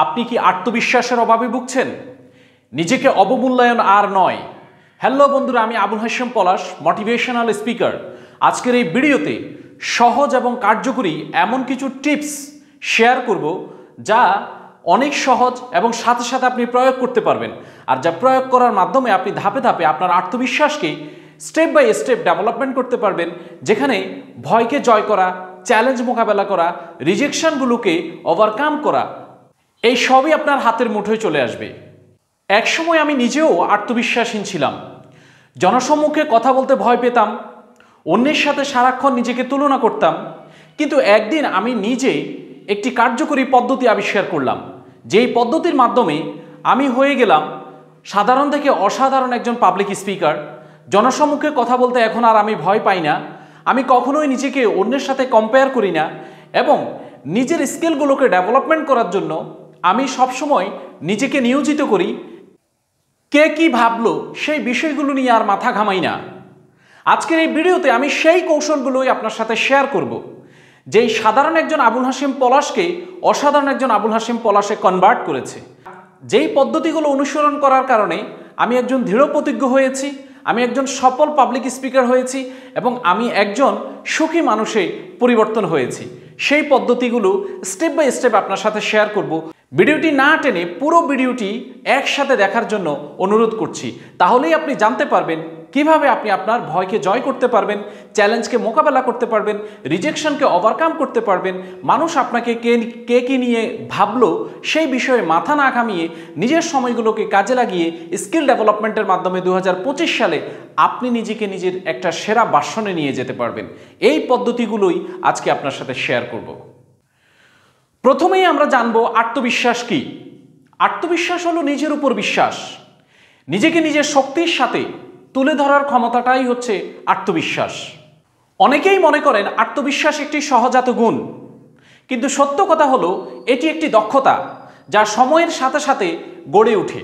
আপনি কি আত্মবিশ্বাসের অভাবে ভুগছেন? নিজেকে অবমূল্যায়ন আর নয়। হ্যালো বন্ধুরা, আমি আবুল হাশেম পলাশ, মোটিভেশনাল স্পিকার। আজকের এই ভিডিওতে সহজ এবং কার্যকরী এমন কিছু টিপস শেয়ার করব যা অনেক সহজ এবং সাথে সাথে আপনি প্রয়োগ করতে পারবেন। আর যা প্রয়োগ করার মাধ্যমে আপনি ধাপে ধাপে আপনার আত্মবিশ্বাসকে স্টেপ বাই স্টেপ ডেভেলপমেন্ট করতে পারবেন, যেখানে ভয়কে জয় করা, চ্যালেঞ্জ মোকাবেলা করা, রিজেকশনগুলোকে ওভারকাম করা, এই সবই আপনার হাতের মুঠোয় চলে আসবে। একসময় আমি নিজেও আত্মবিশ্বাসহীন ছিলাম। জনসম্মুখে কথা বলতে ভয় পেতাম, অন্যের সাথে সারাক্ষণ নিজেকে তুলনা করতাম। কিন্তু একদিন আমি নিজে একটি কার্যকরী পদ্ধতি আবিষ্কার করলাম, যেই পদ্ধতির মাধ্যমে আমি হয়ে গেলাম সাধারণ থেকে অসাধারণ একজন পাবলিক স্পিকার। জনসম্মুখে কথা বলতে এখন আর আমি ভয় পাই না। আমি কখনোই নিজেকে অন্যের সাথে কম্পেয়ার করি না এবং নিজের স্কিলগুলোকে ডেভেলপমেন্ট করার জন্য আমি সবসময় নিজেকে নিয়োজিত করি। কে কি ভাবলো সেই বিষয়গুলো নিয়ে আর মাথা ঘামাই না। আজকের এই ভিডিওতে আমি সেই কৌশলগুলোই আপনার সাথে শেয়ার করব, যেই সাধারণ একজন আবুল হাশেম পলাশকে অসাধারণ একজন আবুল হাশেম পলাশে কনভার্ট করেছে। যেই পদ্ধতিগুলো অনুসরণ করার কারণে আমি একজন দৃঢ়প্রতিজ্ঞ হয়েছি, আমি একজন সফল পাবলিক স্পিকার হয়েছি এবং আমি একজন সুখী মানুষে পরিবর্তন হয়েছি। সেই পদ্ধতিগুলো স্টেপ বাই স্টেপ আপনার সাথে শেয়ার করব। ভিডিওটি না টেনে পুরো ভিডিওটি একসাথে দেখার জন্য অনুরোধ করছি। তাহলেই আপনি জানতে পারবেন কিভাবে আপনি আপনার ভয়কে জয় করতে পারবেন, চ্যালেঞ্জকে মোকাবেলা করতে পারবেন, রিজেকশনকে ওভারকাম করতে পারবেন। মানুষ আপনাকে কে কি নিয়ে ভাবলো সেই বিষয়ে মাথা না ঘামিয়ে নিজের সময়গুলোকে কাজে লাগিয়ে স্কিল ডেভেলপমেন্টের মাধ্যমে 2025 সালে আপনি নিজেকে নিজের একটা সেরা ভার্সনে নিয়ে যেতে পারবেন। এই পদ্ধতিগুলোই আজকে আপনার সাথে শেয়ার করব। প্রথমেই আমরা জানবো আত্মবিশ্বাস কি। আত্মবিশ্বাস হলো নিজের উপর বিশ্বাস। নিজেকে নিজের শক্তির সাথে তুলে ধরার ক্ষমতাটাই হচ্ছে আত্মবিশ্বাস। অনেকেই মনে করেন আত্মবিশ্বাস একটি সহজাত গুণ, কিন্তু সত্য কথা হলো এটি একটি দক্ষতা যা সময়ের সাথে সাথে গড়ে ওঠে।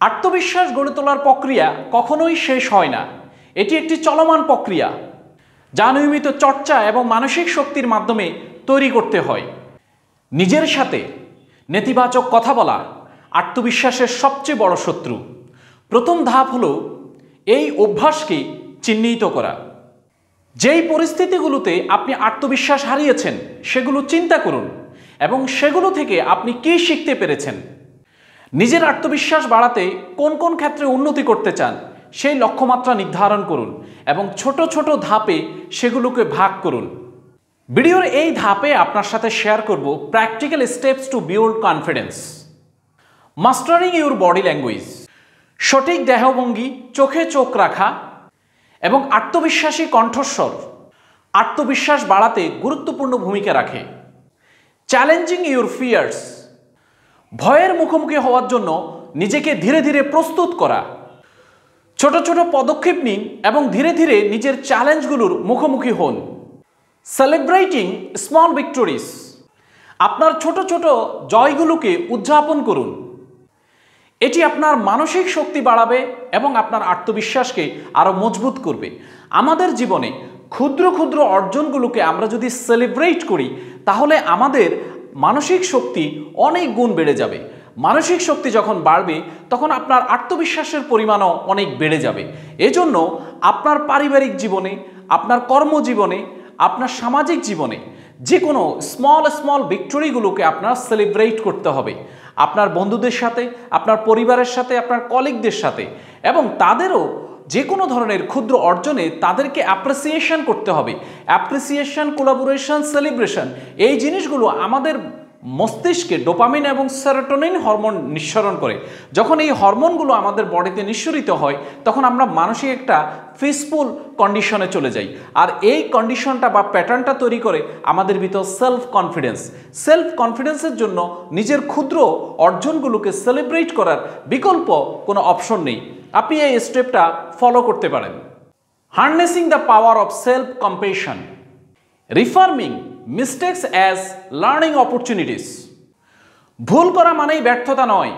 আত্মবিশ্বাস গড়ে তোলার প্রক্রিয়া কখনোই শেষ হয় না। এটি একটি চলমান প্রক্রিয়া যা নিয়মিত চর্চা এবং মানসিক শক্তির মাধ্যমে তৈরি করতে হয়। নিজের সাথে নেতিবাচক কথা বলা আত্মবিশ্বাসের সবচেয়ে বড় শত্রু। প্রথম ধাপ হলো এই অভ্যাসকে চিহ্নিত করা। যেই পরিস্থিতিগুলোতে আপনি আত্মবিশ্বাস হারিয়েছেন সেগুলো চিন্তা করুন এবং সেগুলো থেকে আপনি কী শিখতে পেরেছেন। নিজের আত্মবিশ্বাস বাড়াতে কোন কোন ক্ষেত্রে উন্নতি করতে চান সেই লক্ষ্যমাত্রা নির্ধারণ করুন এবং ছোট ছোট ধাপে সেগুলোকে ভাগ করুন। ভিডিওর এই ধাপে আপনার সাথে শেয়ার করব practical steps to build confidence. Mastering your body language, সঠিক দেহভঙ্গি, চোখে চোখ রাখা এবং আত্মবিশ্বাসী কণ্ঠস্বর আত্মবিশ্বাস বাড়াতে গুরুত্বপূর্ণ ভূমিকা রাখে। চ্যালেঞ্জিং ইউর ফিয়ার্স, ভয়ের মুখোমুখি হওয়ার জন্য নিজেকে ধীরে ধীরে প্রস্তুত করা। ছোট ছোট পদক্ষেপ নিন এবং ধীরে ধীরে নিজের চ্যালেঞ্জগুলোর মুখোমুখি হন। সেলিব্রেটিং স্মল ভিক্টোরিজ, আপনার ছোট ছোট জয়গুলোকে উদযাপন করুন। এটি আপনার মানসিক শক্তি বাড়াবে এবং আপনার আত্মবিশ্বাসকে আরও মজবুত করবে। আমাদের জীবনে ক্ষুদ্র ক্ষুদ্র অর্জনগুলোকে আমরা যদি সেলিব্রেট করি তাহলে আমাদের মানসিক শক্তি অনেক গুণ বেড়ে যাবে। মানসিক শক্তি যখন বাড়বে তখন আপনার আত্মবিশ্বাসের পরিমাণও অনেক বেড়ে যাবে। এজন্য আপনার পারিবারিক জীবনে, আপনার কর্মজীবনে, আপনার সামাজিক জীবনে যে কোনো স্মল ভিক্টোরিগুলোকে আপনার সেলিব্রেট করতে হবে। আপনার বন্ধুদের সাথে, আপনার পরিবারের সাথে, আপনার কলিগদের সাথে, এবং তাদেরও যে কোনো ধরনের ক্ষুদ্র অর্জনে তাদেরকে অ্যাপ্রিসিয়েশন করতে হবে। অ্যাপ্রিসিয়েশন, কোলাবোরেশন, সেলিব্রেশন, এই জিনিসগুলো আমাদের মস্তিষ্কে ডোপামিন এবং সেরোটোনিন হরমোন নিঃসরণ করে। যখন এই হরমোনগুলো আমাদের বডিতে নিঃসরিত হয় তখন আমরা মানসিক একটা পিসফুল কন্ডিশনে চলে যাই। আর এই কন্ডিশনটা বা প্যাটার্নটা তৈরি করে আমাদের ভিতর সেলফ কনফিডেন্সের জন্য নিজের ক্ষুদ্র অর্জনগুলোকে সেলিব্রেট করার বিকল্প কোনো অপশন নেই। আপনি এই স্টেপটা ফলো করতে পারেন। Harnessing the power of self compassion, reframing mistakes as learning opportunities. ভুল করা মানেই ব্যর্থতা নয়,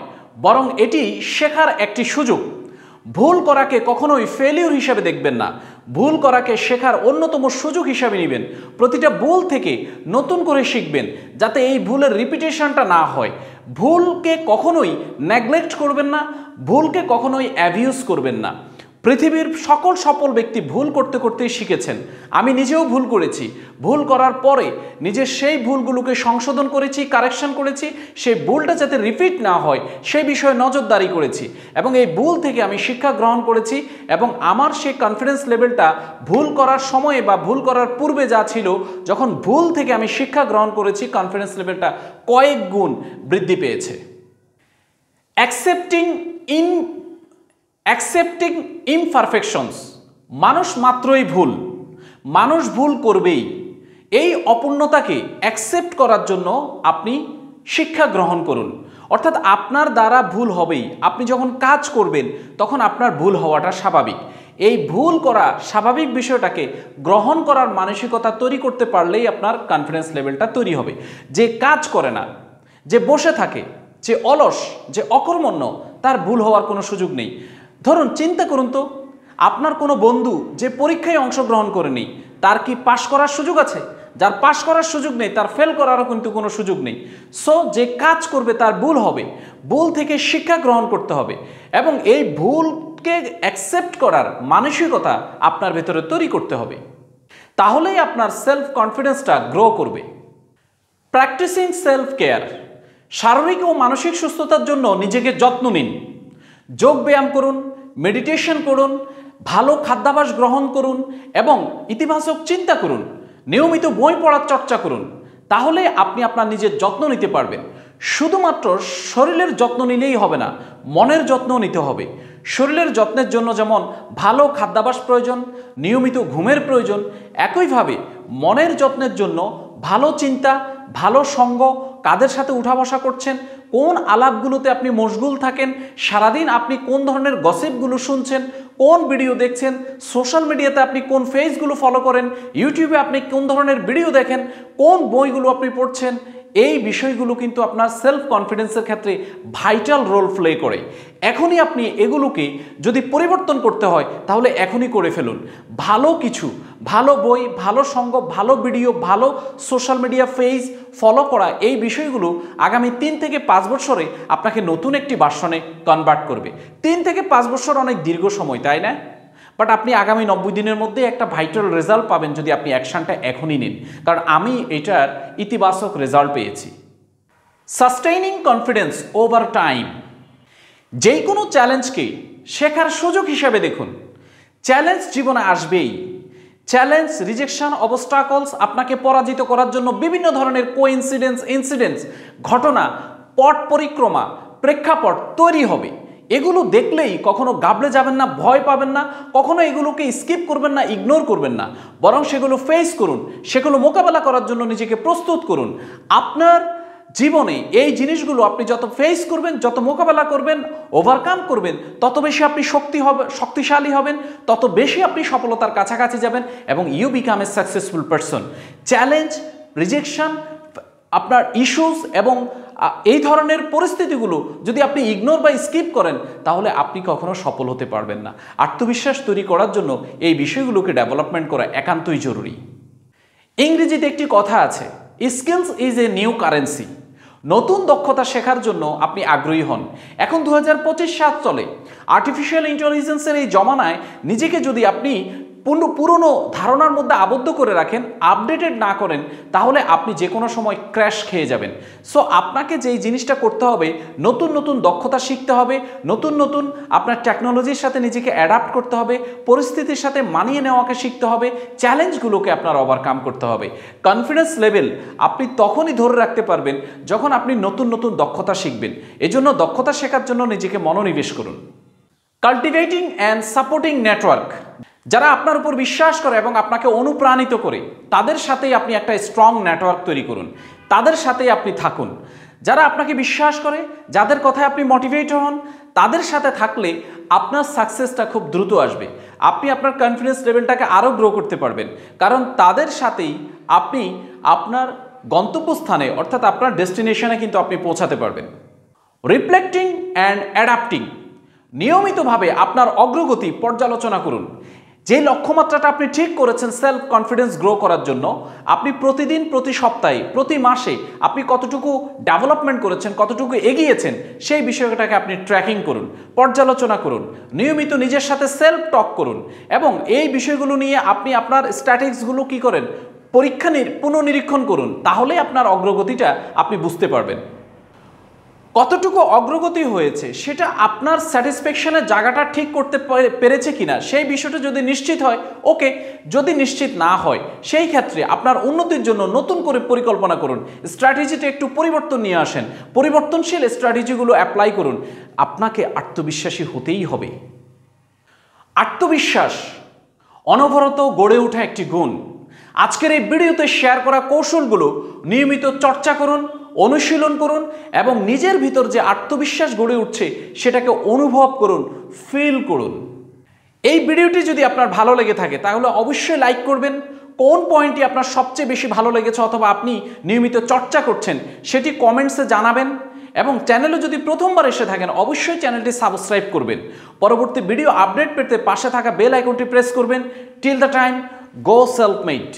বরং এটি শেখার একটি সুযোগ। ভুল করাকে কখনোই ফেলিউর হিসেবে দেখবেন না, ভুল করাকে শেখার অন্যতম সুযোগ হিসাবে নেবেন। প্রতিটা ভুল থেকে নতুন করে শিখবেন, যাতে এই ভুলের রিপিটেশনটা না হয়। ভুলকে কখনোই নেগলেক্ট করবেন না, ভুলকে কখনোই অ্যাবিউজ করবেন না। পৃথিবীর সকল সফল ব্যক্তি ভুল করতে করতেই শিখেছেন। আমি নিজেও ভুল করেছি। ভুল করার পরে নিজের সেই ভুলগুলোকে সংশোধন করেছি, কারেকশন করেছি, সেই ভুলটা যাতে রিপিট না হয় সেই বিষয়ে নজরদারি করেছি, এবং এই ভুল থেকে আমি শিক্ষা গ্রহণ করেছি, এবং আমার সেই কনফিডেন্স লেভেলটা ভুল করার সময়ে বা ভুল করার পূর্বে যা ছিল, যখন ভুল থেকে আমি শিক্ষা গ্রহণ করেছি, কনফিডেন্স লেভেলটা কয়েক গুণ বৃদ্ধি পেয়েছে। অ্যাকসেপ্টিং ইমপারফেকশনস, মানুষ মাত্রই ভুল, মানুষ ভুল করবেই। এই অপূর্ণতাকে অ্যাকসেপ্ট করার জন্য আপনি শিক্ষা গ্রহণ করুন। অর্থাৎ আপনার দ্বারা ভুল হবেই। আপনি যখন কাজ করবেন তখন আপনার ভুল হওয়াটা স্বাভাবিক। এই ভুল করা স্বাভাবিক বিষয়টাকে গ্রহণ করার মানসিকতা তৈরি করতে পারলেই আপনার কনফিডেন্স লেভেলটা তৈরি হবে। যে কাজ করে না, যে বসে থাকে, যে অলস, যে অকর্মণ্য, তার ভুল হওয়ার কোনো সুযোগ নেই। ধরুন, চিন্তা করুন তো, আপনার কোনো বন্ধু যে পরীক্ষায় অংশগ্রহণ করেনি, তার কি পাশ করার সুযোগ আছে? যার পাশ করার সুযোগ নেই তার ফেল করারও কিন্তু কোনো সুযোগ নেই। সো যে কাজ করবে তার ভুল হবে, ভুল থেকে শিক্ষা গ্রহণ করতে হবে, এবং এই ভুলকে অ্যাকসেপ্ট করার মানসিকতা আপনার ভেতরে তৈরি করতে হবে। তাহলেই আপনার সেলফ কনফিডেন্সটা গ্রো করবে। প্র্যাকটিসিং সেলফ কেয়ার, শারীরিক ও মানসিক সুস্থতার জন্য নিজেকে যত্ন নিন। যোগ ব্যায়াম করুন, মেডিটেশন করুন, ভালো খাদ্যাভ্যাস গ্রহণ করুন, এবং ইতিবাচক চিন্তা করুন। নিয়মিত বই পড়ার চর্চা করুন। তাহলে আপনি আপনার নিজের যত্ন নিতে পারবেন। শুধুমাত্র শরীরের যত্ন নিলেই হবে না, মনের যত্নও নিতে হবে। শরীরের যত্নের জন্য যেমন ভালো খাদ্যাভ্যাস প্রয়োজন, নিয়মিত ঘুমের প্রয়োজন, একইভাবে মনের যত্নের জন্য ভালো চিন্তা, ভালো সঙ্গ, কাদের সাথে উঠা বসা করছেন, কোন আলাপগুলোতে আপনি মশগুল থাকেন, সারাদিন আপনি কোন ধরনের গসিপগুলো শুনছেন, কোন ভিডিও দেখছেন, সোশ্যাল মিডিয়াতে আপনি কোন পেজগুলো ফলো করেন, ইউটিউবে আপনি কোন ধরনের ভিডিও দেখেন, কোন বইগুলো আপনি পড়ছেন, এই বিষয়গুলো কিন্তু আপনার সেলফ কনফিডেন্সের ক্ষেত্রে ভাইটাল রোল প্লে করে। এখনই আপনি এগুলোকে যদি পরিবর্তন করতে হয় তাহলে এখনই করে ফেলুন। ভালো কিছু, ভালো বই, ভালো সঙ্গ, ভালো ভিডিও, ভালো সোশ্যাল মিডিয়া পেজ ফলো করা, এই বিষয়গুলো আগামী 3 থেকে 5 বছরে আপনাকে নতুন একটি ভার্সনে কনভার্ট করবে। 3 থেকে 5 বছর অনেক দীর্ঘ সময়, তাই না? বাট আপনি আগামী 90 দিনের মধ্যে একটা ভাইটাল রেজাল্ট পাবেন যদি আপনি অ্যাকশনটা এখনই নিন, কারণ আমি এটার ইতিবাচক রেজাল্ট পেয়েছি। সাস্টেইনিং কনফিডেন্স ওভার টাইম, যেই কোনো চ্যালেঞ্জকে শেখার সুযোগ হিসাবে দেখুন। চ্যালেঞ্জ জীবনে আসবেই। চ্যালেঞ্জ, রিজেকশন, অবস্টাকলস আপনাকে পরাজিত করার জন্য বিভিন্ন ধরনের ইনসিডেন্টস, ঘটনা, পট পরিক্রমা, প্রেক্ষাপট তৈরি হবে। এগুলো দেখলেই কখনো গাবলে যাবেন না, ভয় পাবেন না, কখনো এগুলোকে স্কিপ করবেন না, ইগনোর করবেন না, বরং সেগুলো ফেস করুন, সেগুলো মোকাবেলা করার জন্য নিজেকে প্রস্তুত করুন। আপনার জীবনে এই জিনিসগুলো আপনি যত ফেস করবেন, যত মোকাবেলা করবেন, ওভারকাম করবেন, তত বেশি আপনি শক্তিশালী হবেন, তত বেশি আপনি সফলতার কাছাকাছি যাবেন, এবং you become a successful person. Challenge, rejection, আপনার ইস্যুস এবং এই ধরনের পরিস্থিতিগুলো যদি আপনি ইগনোর বা স্কিপ করেন তাহলে আপনি কখনো সফল হতে পারবেন না। আত্মবিশ্বাস তৈরি করার জন্য এই বিষয়গুলোকে ডেভেলপমেন্ট করা একান্তই জরুরি। ইংরেজিতে একটি কথা আছে, skills is a new currency. নতুন দক্ষতা শেখার জন্য আপনি আগ্রহী হন। এখন 2025 সাল চলে। আর্টিফিশিয়াল ইন্টেলিজেন্সের এই জমানায় নিজেকে যদি আপনি পুরনো ধারণার মধ্যে আবদ্ধ করে রাখেন, আপডেটেড না করেন, তাহলে আপনি যে কোনো সময় ক্র্যাশ খেয়ে যাবেন। সো আপনাকে যেই জিনিসটা করতে হবে, নতুন নতুন দক্ষতা শিখতে হবে, নতুন নতুন আপনার টেকনোলজির সাথে নিজেকে অ্যাডাপ্ট করতে হবে, পরিস্থিতির সাথে মানিয়ে নেওয়াকে শিখতে হবে, চ্যালেঞ্জগুলোকে আপনার ওভারকাম করতে হবে। কনফিডেন্স লেভেল আপনি তখনই ধরে রাখতে পারবেন যখন আপনি নতুন নতুন দক্ষতা শিখবেন। এজন্য দক্ষতা শেখার জন্য নিজেকে মনোনিবেশ করুন। কাল্টিভেটিং অ্যান্ড সাপোর্টিং নেটওয়ার্ক, যারা আপনার উপর বিশ্বাস করে এবং আপনাকে অনুপ্রাণিত করে, তাদের সাথেই আপনি একটা স্ট্রং নেটওয়ার্ক তৈরি করুন, তাদের সাথেই আপনি থাকুন। যারা আপনাকে বিশ্বাস করে, যাদের কথায় আপনি মোটিভেট হন, তাদের সাথে থাকলে আপনার সাকসেসটা খুব দ্রুত আসবে। আপনি আপনার কনফিডেন্স লেভেলটাকে আরও গ্রো করতে পারবেন, কারণ তাদের সাথেই আপনি আপনার গন্তব্যস্থানে অর্থাৎ আপনার ডেস্টিনেশনে কিন্তু আপনি পৌঁছাতে পারবেন। রিফ্লেক্টিং অ্যান্ড অ্যাডাপ্টিং, নিয়মিতভাবে আপনার অগ্রগতি পর্যালোচনা করুন। যে লক্ষ্যমাত্রাটা আপনি ঠিক করেছেন সেলফ কনফিডেন্স গ্রো করার জন্য, আপনি প্রতিদিন, প্রতি সপ্তাহে, প্রতি মাসে আপনি কতটুকু ডেভেলপমেন্ট করেছেন, কতটুকু এগিয়েছেন, সেই বিষয়টাকে আপনি ট্র্যাকিং করুন, পর্যালোচনা করুন, নিয়মিত নিজের সাথে সেলফ টক করুন এবং এই বিষয়গুলো নিয়ে আপনি আপনার স্ট্র্যাটেজিগুলো কী করেন, পুনঃনিরীক্ষণ করুন। তাহলে আপনার অগ্রগতিটা আপনি বুঝতে পারবেন। কতটুকু অগ্রগতি হয়েছে সেটা আপনার স্যাটিসফ্যাকশনের জায়গাটা ঠিক করতে পেরেছে কিনা সেই বিষয়টা যদি নিশ্চিত হয় ওকে, যদি নিশ্চিত না হয় সেই ক্ষেত্রে আপনার উন্নতির জন্য নতুন করে পরিকল্পনা করুন, স্ট্র্যাটেজিতে একটু পরিবর্তন নিয়ে আসেন, পরিবর্তনশীল স্ট্র্যাটেজিগুলো অ্যাপ্লাই করুন। আপনাকে আত্মবিশ্বাসী হতেই হবে। আত্মবিশ্বাস অনবরত গড়ে ওঠা একটি গুণ। আজকের এই ভিডিওতে শেয়ার করা কৌশলগুলো নিয়মিত চর্চা করুন, অনুশীলন করুন এবং নিজের ভিতর যে আত্মবিশ্বাস গড়ে উঠছে সেটাকে অনুভব করুন, ফিল করুন। এই ভিডিওটি যদি আপনার ভালো লেগে থাকে তাহলে অবশ্যই লাইক করবেন। কোন পয়েন্টটি আপনার সবচেয়ে বেশি ভালো লেগেছে অথবা আপনি নিয়মিত চর্চা করছেন সেটি কমেন্টসে জানাবেন এবং চ্যানেলে যদি প্রথমবার এসে থাকেন অবশ্যই চ্যানেলটি সাবস্ক্রাইব করবেন। পরবর্তী ভিডিও আপডেট পেতে পাশে থাকা বেল আইকনটি প্রেস করবেন। Till the time, go self made.